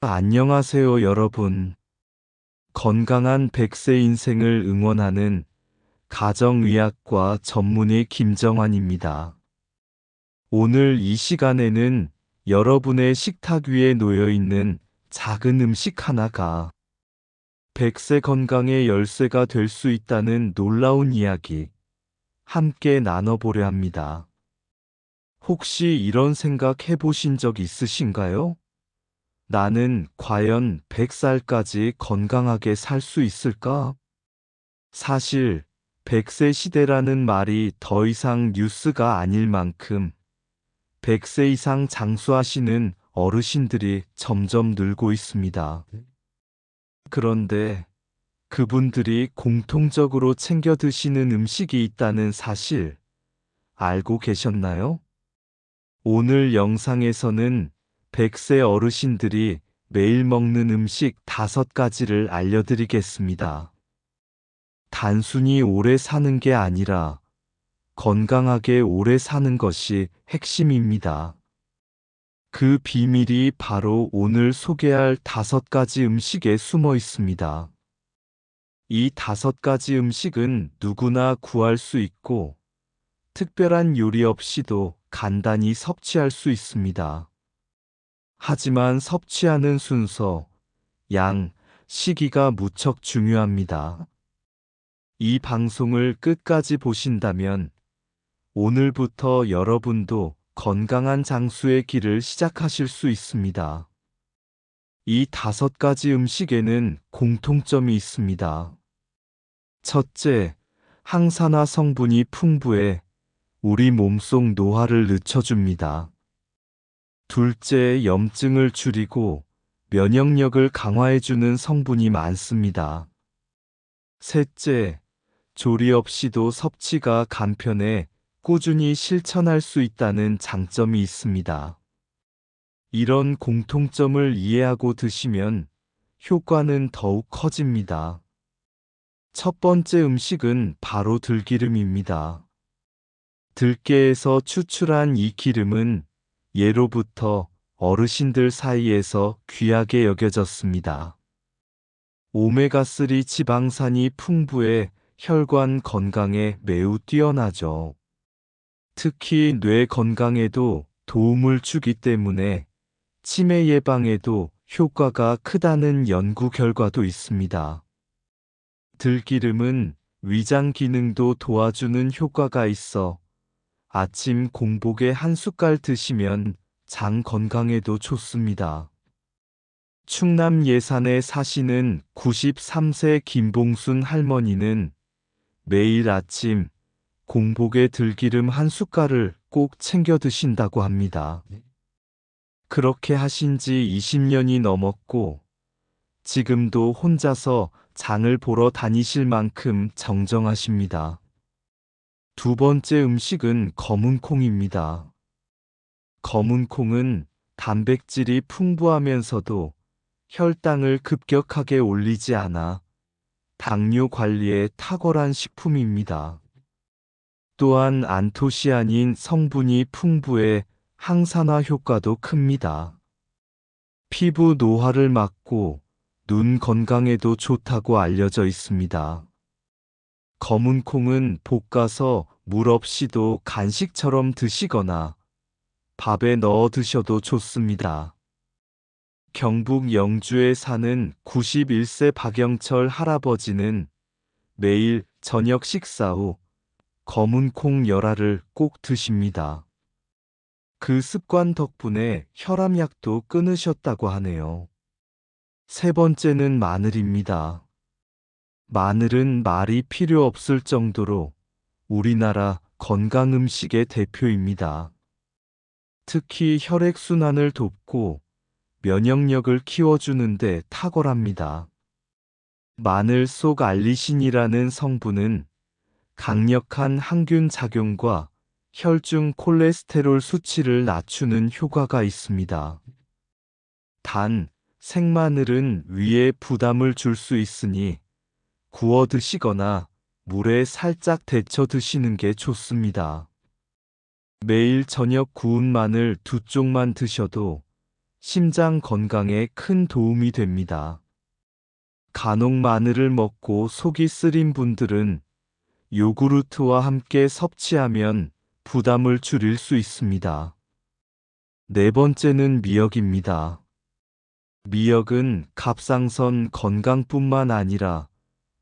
안녕하세요, 여러분. 건강한 100세 인생을 응원하는 가정의학과 전문의 김정환입니다. 오늘 이 시간에는 여러분의 식탁 위에 놓여 있는 작은 음식 하나가 100세 건강의 열쇠가 될 수 있다는 놀라운 이야기 함께 나눠보려 합니다. 혹시 이런 생각 해보신 적 있으신가요? 나는 과연 100살까지 건강하게 살 수 있을까? 사실 100세 시대라는 말이 더 이상 뉴스가 아닐 만큼 100세 이상 장수하시는 어르신들이 점점 늘고 있습니다. 그런데 그분들이 공통적으로 챙겨 드시는 음식이 있다는 사실 알고 계셨나요? 오늘 영상에서는 100세 어르신들이 매일 먹는 음식 5가지를 알려드리겠습니다. 단순히 오래 사는 게 아니라 건강하게 오래 사는 것이 핵심입니다. 그 비밀이 바로 오늘 소개할 5가지 음식에 숨어 있습니다. 이 5가지 음식은 누구나 구할 수 있고 특별한 요리 없이도 간단히 섭취할 수 있습니다. 하지만 섭취하는 순서, 양, 시기가 무척 중요합니다. 이 방송을 끝까지 보신다면 오늘부터 여러분도 건강한 장수의 길을 시작하실 수 있습니다. 이 5가지 음식에는 공통점이 있습니다. 첫째, 항산화 성분이 풍부해 우리 몸속 노화를 늦춰줍니다. 둘째, 염증을 줄이고 면역력을 강화해주는 성분이 많습니다. 셋째, 조리 없이도 섭취가 간편해 꾸준히 실천할 수 있다는 장점이 있습니다. 이런 공통점을 이해하고 드시면 효과는 더욱 커집니다. 첫 번째 음식은 바로 들기름입니다. 들깨에서 추출한 이 기름은 예로부터 어르신들 사이에서 귀하게 여겨졌습니다. 오메가3 지방산이 풍부해 혈관 건강에 매우 뛰어나죠. 특히 뇌 건강에도 도움을 주기 때문에 치매 예방에도 효과가 크다는 연구 결과도 있습니다. 들기름은 위장 기능도 도와주는 효과가 있어 아침 공복에 한 숟갈 드시면 장 건강에도 좋습니다. 충남 예산에 사시는 93세 김봉순 할머니는 매일 아침 공복에 들기름 한 숟갈을 꼭 챙겨 드신다고 합니다. 그렇게 하신 지 20년이 넘었고 지금도 혼자서 장을 보러 다니실 만큼 정정하십니다. 두 번째 음식은 검은 콩입니다. 검은 콩은 단백질이 풍부하면서도 혈당을 급격하게 올리지 않아 당뇨 관리에 탁월한 식품입니다. 또한 안토시아닌 성분이 풍부해 항산화 효과도 큽니다. 피부 노화를 막고 눈 건강에도 좋다고 알려져 있습니다. 검은 콩은 볶아서 물 없이도 간식처럼 드시거나 밥에 넣어 드셔도 좋습니다. 경북 영주에 사는 91세 박영철 할아버지는 매일 저녁 식사 후 검은 콩 열알을 꼭 드십니다. 그 습관 덕분에 혈압약도 끊으셨다고 하네요. 세 번째는 마늘입니다. 마늘은 말이 필요 없을 정도로 우리나라 건강 음식의 대표입니다. 특히 혈액순환을 돕고 면역력을 키워주는데 탁월합니다. 마늘 속 알리신이라는 성분은 강력한 항균 작용과 혈중 콜레스테롤 수치를 낮추는 효과가 있습니다. 단, 생마늘은 위에 부담을 줄 수 있으니 구워 드시거나 물에 살짝 데쳐 드시는 게 좋습니다. 매일 저녁 구운 마늘 2쪽만 드셔도 심장 건강에 큰 도움이 됩니다. 간혹 마늘을 먹고 속이 쓰린 분들은 요구르트와 함께 섭취하면 부담을 줄일 수 있습니다. 네 번째는 미역입니다. 미역은 갑상선 건강뿐만 아니라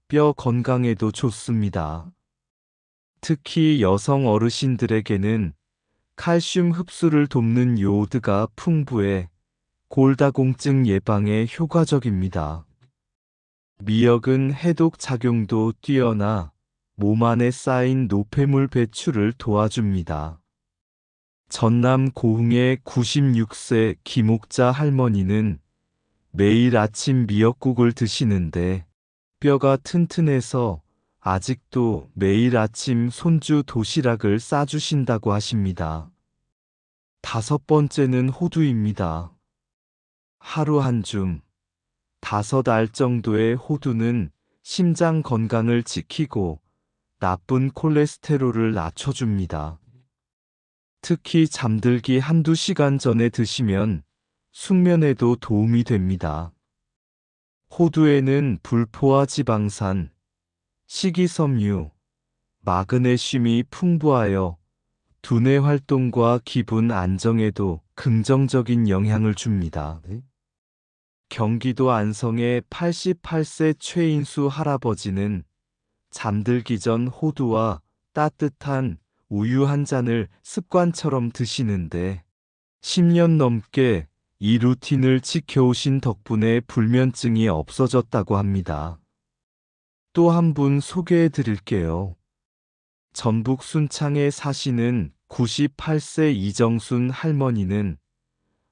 뼈 건강에도 좋습니다. 특히 여성 어르신들에게는 칼슘 흡수를 돕는 요오드가 풍부해 골다공증 예방에 효과적입니다. 미역은 해독 작용도 뛰어나 몸 안에 쌓인 노폐물 배출을 도와줍니다. 전남 고흥의 96세 김옥자 할머니는 매일 아침 미역국을 드시는데 뼈가 튼튼해서 아직도 매일 아침 손주 도시락을 싸주신다고 하십니다. 다섯 번째는 호두입니다. 하루 한 줌, 5알 정도의 호두는 심장 건강을 지키고 나쁜 콜레스테롤을 낮춰줍니다. 특히 잠들기 한두 시간 전에 드시면 숙면에도 도움이 됩니다. 호두에는 불포화 지방산, 식이섬유, 마그네슘이 풍부하여 두뇌 활동과 기분 안정에도 긍정적인 영향을 줍니다. 경기도 안성의 88세 최인수 할아버지는 잠들기 전 호두와 따뜻한 우유 한 잔을 습관처럼 드시는데 10년 넘게 이 루틴을 지켜오신 덕분에 불면증이 없어졌다고 합니다. 또 한 분 소개해 드릴게요. 전북 순창에 사시는 98세 이정순 할머니는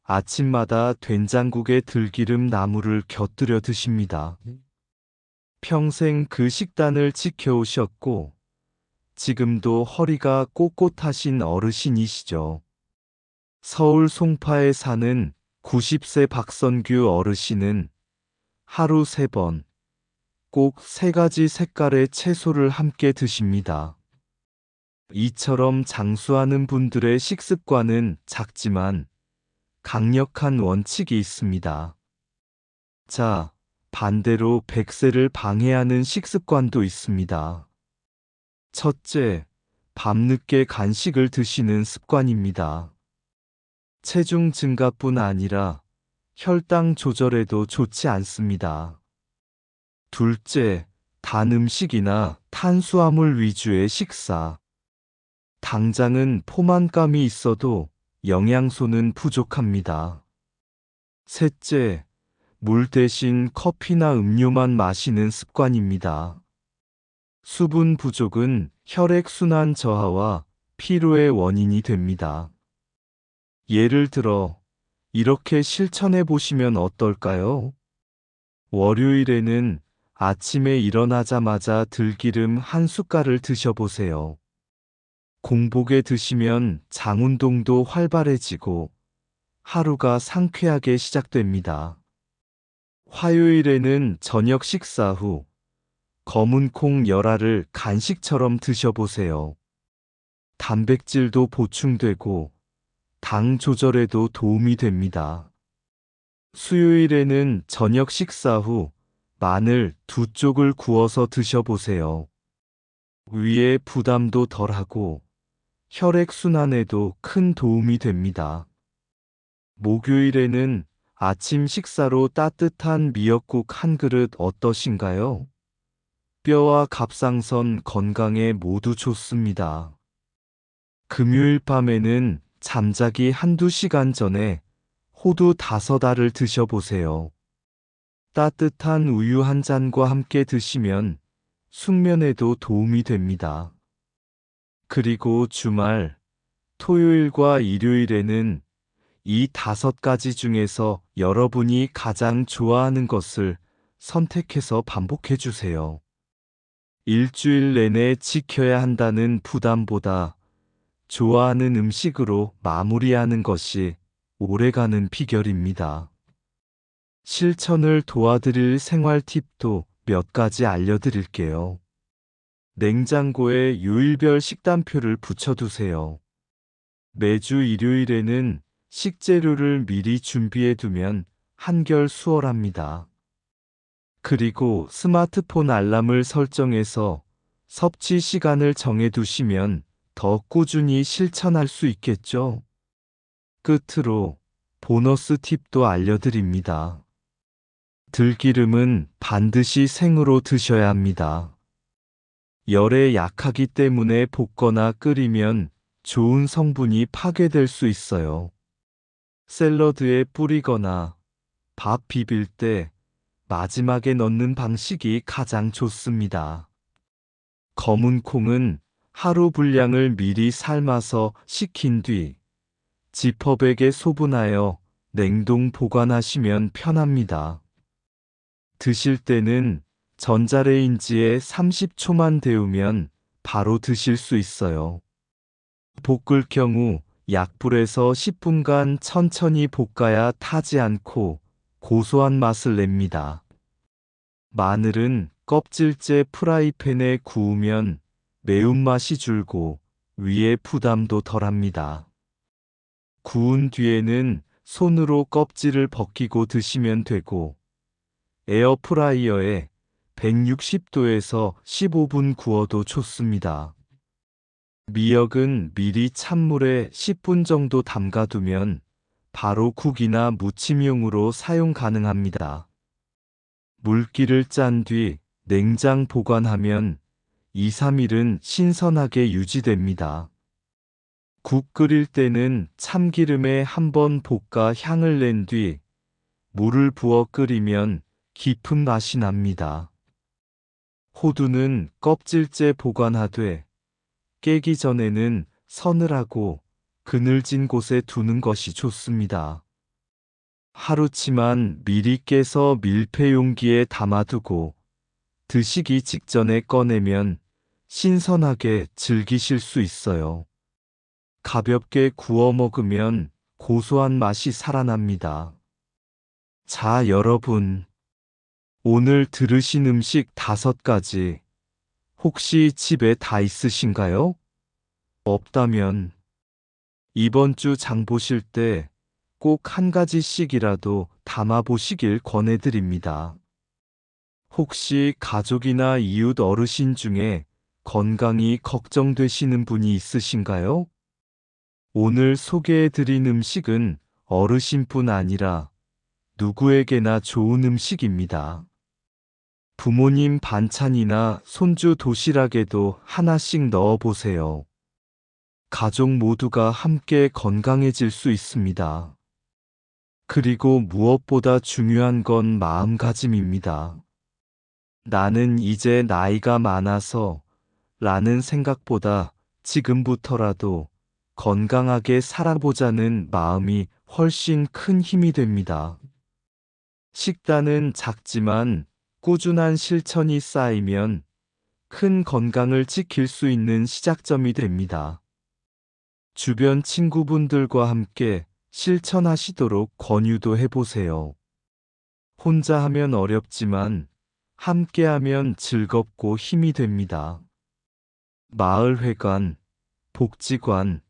아침마다 된장국에 들기름 나물을 곁들여 드십니다. 평생 그 식단을 지켜오셨고 지금도 허리가 꼿꼿하신 어르신이시죠. 서울 송파에 사는 90세 박선규 어르신은 하루 3번 꼭 3가지 색깔의 채소를 함께 드십니다. 이처럼 장수하는 분들의 식습관은 작지만 강력한 원칙이 있습니다. 자, 반대로 100세를 방해하는 식습관도 있습니다. 첫째, 밤늦게 간식을 드시는 습관입니다. 체중 증가뿐 아니라 혈당 조절에도 좋지 않습니다. 둘째, 단 음식이나 탄수화물 위주의 식사. 당장은 포만감이 있어도 영양소는 부족합니다. 셋째, 물 대신 커피나 음료만 마시는 습관입니다. 수분 부족은 혈액순환 저하와 피로의 원인이 됩니다. 예를 들어, 이렇게 실천해 보시면 어떨까요? 월요일에는 아침에 일어나자마자 들기름 한 숟갈을 드셔보세요. 공복에 드시면 장 운동도 활발해지고 하루가 상쾌하게 시작됩니다. 화요일에는 저녁 식사 후 검은 콩 열알을 간식처럼 드셔보세요. 단백질도 보충되고 당 조절에도 도움이 됩니다. 수요일에는 저녁 식사 후 마늘 2쪽을 구워서 드셔보세요. 위에 부담도 덜하고 혈액순환에도 큰 도움이 됩니다. 목요일에는 아침 식사로 따뜻한 미역국 한 그릇 어떠신가요? 뼈와 갑상선 건강에 모두 좋습니다. 금요일 밤에는 잠자기 한두 시간 전에 호두 5알을 드셔보세요. 따뜻한 우유 한 잔과 함께 드시면 숙면에도 도움이 됩니다. 그리고 주말, 토요일과 일요일에는 이 5가지 중에서 여러분이 가장 좋아하는 것을 선택해서 반복해 주세요. 일주일 내내 지켜야 한다는 부담보다 좋아하는 음식으로 마무리하는 것이 오래가는 비결입니다. 실천을 도와드릴 생활 팁도 몇 가지 알려드릴게요. 냉장고에 요일별 식단표를 붙여두세요. 매주 일요일에는 식재료를 미리 준비해 두면 한결 수월합니다. 그리고 스마트폰 알람을 설정해서 섭취 시간을 정해 두시면 더 꾸준히 실천할 수 있겠죠. 끝으로 보너스 팁도 알려드립니다. 들기름은 반드시 생으로 드셔야 합니다. 열에 약하기 때문에 볶거나 끓이면 좋은 성분이 파괴될 수 있어요. 샐러드에 뿌리거나 밥 비빌 때 마지막에 넣는 방식이 가장 좋습니다. 검은 콩은 하루 분량을 미리 삶아서 식힌 뒤 지퍼백에 소분하여 냉동 보관하시면 편합니다. 드실 때는 전자레인지에 30초만 데우면 바로 드실 수 있어요. 볶을 경우 약불에서 10분간 천천히 볶아야 타지 않고 고소한 맛을 냅니다. 마늘은 껍질째 프라이팬에 구우면 매운맛이 줄고 위에 부담도 덜합니다. 구운 뒤에는 손으로 껍질을 벗기고 드시면 되고 에어프라이어에 160도에서 15분 구워도 좋습니다. 미역은 미리 찬물에 10분 정도 담가두면 바로 국이나 무침용으로 사용 가능합니다. 물기를 짠 뒤 냉장 보관하면 2, 3일은 신선하게 유지됩니다. 국 끓일 때는 참기름에 한번 볶아 향을 낸 뒤 물을 부어 끓이면 깊은 맛이 납니다. 호두는 껍질째 보관하되 깨기 전에는 서늘하고 그늘진 곳에 두는 것이 좋습니다. 하루치만 미리 깨서 밀폐 용기에 담아두고 드시기 직전에 꺼내면 신선하게 즐기실 수 있어요. 가볍게 구워 먹으면 고소한 맛이 살아납니다. 자, 여러분. 오늘 들으신 음식 5가지 혹시 집에 다 있으신가요? 없다면 이번 주 장 보실 때 꼭 한 가지씩이라도 담아 보시길 권해드립니다. 혹시 가족이나 이웃 어르신 중에 건강이 걱정되시는 분이 있으신가요? 오늘 소개해드린 음식은 어르신뿐 아니라 누구에게나 좋은 음식입니다. 부모님 반찬이나 손주 도시락에도 하나씩 넣어보세요. 가족 모두가 함께 건강해질 수 있습니다. 그리고 무엇보다 중요한 건 마음가짐입니다. 나는 이제 나이가 많아서 라는 생각보다 지금부터라도 건강하게 살아보자는 마음이 훨씬 큰 힘이 됩니다. 식단은 작지만 꾸준한 실천이 쌓이면 큰 건강을 지킬 수 있는 시작점이 됩니다. 주변 친구분들과 함께 실천하시도록 권유도 해보세요. 혼자 하면 어렵지만 함께 하면 즐겁고 힘이 됩니다. 마을회관, 복지관,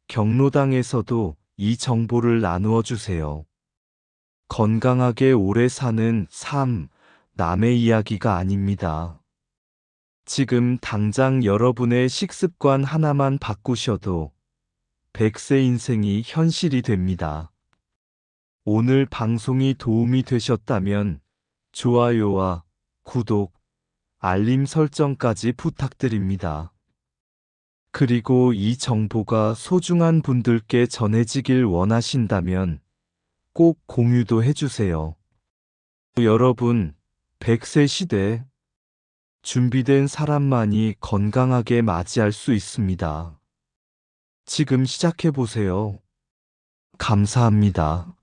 경로당에서도 이 정보를 나누어 주세요. 건강하게 오래 사는 삶, 남의 이야기가 아닙니다. 지금 당장 여러분의 식습관 하나만 바꾸셔도 100세 인생이 현실이 됩니다. 오늘 방송이 도움이 되셨다면 좋아요와 구독, 알림 설정까지 부탁드립니다. 그리고 이 정보가 소중한 분들께 전해지길 원하신다면 꼭 공유도 해주세요. 여러분, 100세 시대, 준비된 사람만이 건강하게 맞이할 수 있습니다. 지금 시작해보세요. 감사합니다.